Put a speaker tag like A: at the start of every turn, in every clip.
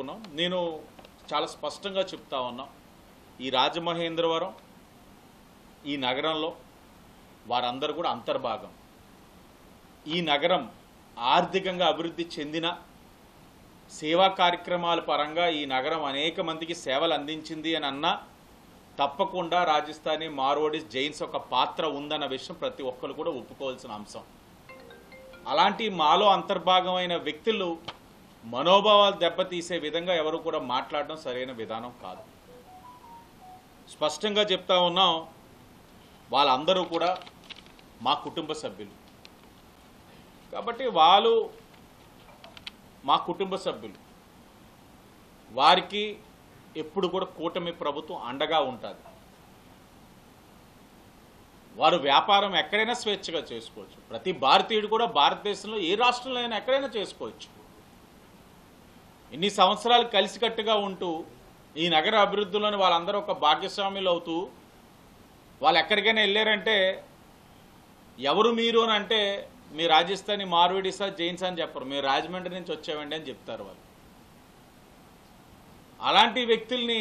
A: చెప్పుకున్నాం. నేను చాలా స్పష్టంగా చెప్తా ఉన్నా, ఈ రాజమహేంద్రవరం ఈ నగరంలో వారందరూ కూడా అంతర్భాగం. ఈ నగరం ఆర్థికంగా అభివృద్ధి చెందిన సేవా కార్యక్రమాల పరంగా ఈ నగరం అనేక మందికి సేవలు అందించింది అని అన్నా తప్పకుండా రాజస్థానీ, మార్వాడీస్, జైన్స్ ఒక పాత్ర ఉందన్న విషయం ప్రతి ఒక్కరు కూడా ఒప్పుకోవాల్సిన అంశం. అలాంటి మాలో అంతర్భాగమైన వ్యక్తులు మనోభావాలు దెబ్బతీసే విధంగా ఎవరు కూడా మాట్లాడడం సరైన విధానం కాదు. స్పష్టంగా చెప్తా ఉన్నాం, వాళ్ళందరూ కూడా మా కుటుంబ సభ్యులు కాబట్టి వాళ్ళు మా కుటుంబ సభ్యులు. వారికి ఎప్పుడు కూడా కూటమి ప్రభుత్వం అండగా ఉంటుంది. వారు వ్యాపారం ఎక్కడైనా స్వేచ్ఛగా చేసుకోవచ్చు. ప్రతి భారతీయుడు కూడా భారతదేశంలో ఏ రాష్ట్రంలో అయినా ఎక్కడైనా చేసుకోవచ్చు. ఇన్ని సంవత్సరాలు కలిసికట్టుగా ఉంటూ ఈ నగర అభివృద్ధిలోని వాళ్ళందరూ ఒక భాగ్యస్వాములు అవుతూ వాళ్ళు ఎక్కడికైనా వెళ్ళారంటే ఎవరు మీరు అని అంటే మీ రాజస్థానీ, మార్వాడీసా, జైన్స్ అని చెప్పరు, మీరు రాజమండ్రి నుంచి వచ్చామండి అని చెప్తారు వాళ్ళు. అలాంటి వ్యక్తుల్ని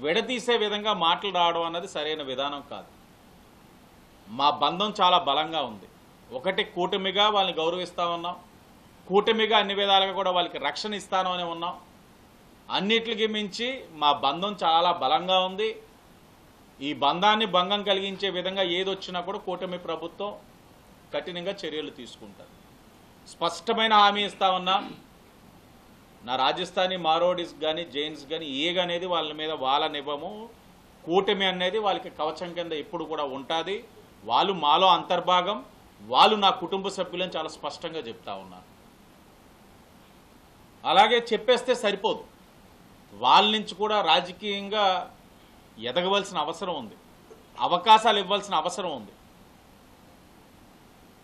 A: విడదీసే విధంగా మాటలు రావడం అన్నది సరైన విధానం కాదు. మా బంధం చాలా బలంగా ఉంది. ఒకటి, కూటమిగా వాళ్ళని గౌరవిస్తా ఉన్నాం, కూటమిగా అన్ని విధాలుగా కూడా వాళ్ళకి రక్షణ ఇస్తాను అని ఉన్నాం. అన్నిటికి మించి మా బంధం చాలా బలంగా ఉంది. ఈ బంధాన్ని భంగం కలిగించే విధంగా ఏదొచ్చినా కూడా కూటమి ప్రభుత్వం కఠినంగా చర్యలు తీసుకుంటారు. స్పష్టమైన హామీ ఇస్తా ఉన్నా, నా రాజస్థానీ, మార్వాడీస్ కానీ, జైన్స్ కానీ ఏగనేది వాళ్ళ మీద వాళ్ళనివ్వము. కూటమి అనేది వాళ్ళకి కవచం కింద ఎప్పుడు కూడా ఉంటుంది. వాళ్ళు మాలో అంతర్భాగం, వాళ్ళు నా కుటుంబ సభ్యులని చాలా స్పష్టంగా చెప్తా ఉన్నారు. అలాగే చెప్పేస్తే సరిపోదు, వాళ్ళ నుంచి కూడా రాజకీయంగా ఎదగవలసిన అవసరం ఉంది, అవకాశాలు ఇవ్వాల్సిన అవసరం ఉంది.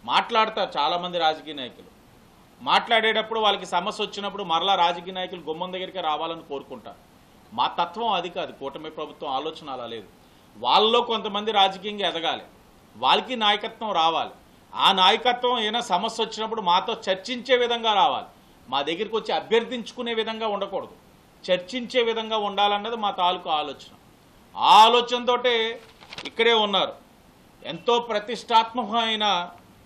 A: మాట్లాడతారు చాలామంది రాజకీయ నాయకులు. మాట్లాడేటప్పుడు వాళ్ళకి సమస్య వచ్చినప్పుడు మరలా రాజకీయ నాయకులు గుమ్మం దగ్గరికి రావాలని కోరుకుంటారు. మా తత్వం అది కాదు, కూటమి ప్రభుత్వం ఆలోచన అలా లేదు. వాళ్ళలో కొంతమంది రాజకీయంగా ఎదగాలి, వాళ్ళకి నాయకత్వం రావాలి. ఆ నాయకత్వం ఏదైనా సమస్య వచ్చినప్పుడు మాతో చర్చించే విధంగా రావాలి. మా దగ్గరికి వచ్చి అభ్యర్థించుకునే విధంగా ఉండకూడదు, చర్చించే విధంగా ఉండాలన్నది మా తాలూకు ఆలోచన. ఆ ఆలోచనతో ఇక్కడే ఉన్నారు. ఎంతో ప్రతిష్టాత్మకమైన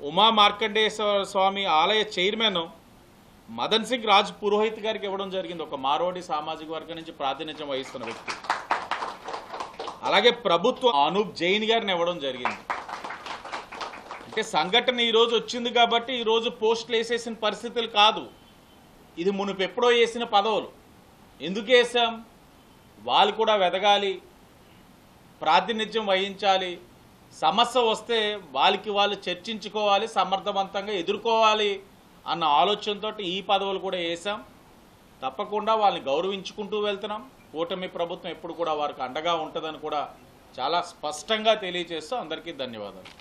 A: ఉమా మార్కండేశ్వర స్వామి ఆలయ చైర్మన్ మదన్ సింగ్ రాజ్ పురోహిత్ గారికి ఇవ్వడం జరిగింది, ఒక మార్వాడి సామాజిక వర్గం నుంచి ప్రాతినిధ్యం వహిస్తున్న వ్యక్తి. అలాగే ప్రభుత్వం అనూప్ జైన్ గారిని ఇవ్వడం జరిగింది. అంటే సంఘటన ఈరోజు వచ్చింది కాబట్టి ఈరోజు పోస్టులు వేసేసిన పరిస్థితులు కాదు, ఇది మునుపు ఎప్పుడో వేసిన పదవులు. ఎందుకు వేసాం? వాళ్ళు కూడా వెదగాలి, ప్రాతినిధ్యం వహించాలి, సమస్య వస్తే వాళ్ళకి వాళ్ళు చర్చించుకోవాలి, సమర్థవంతంగా ఎదుర్కోవాలి అన్న ఆలోచనతో ఈ పదవులు కూడా వేసాం. తప్పకుండా వాళ్ళని గౌరవించుకుంటూ వెళ్తున్నాం. కూటమి ప్రభుత్వం ఎప్పుడు కూడా వారికి అండగా ఉంటుందని కూడా చాలా స్పష్టంగా తెలియజేస్తూ అందరికీ ధన్యవాదాలు.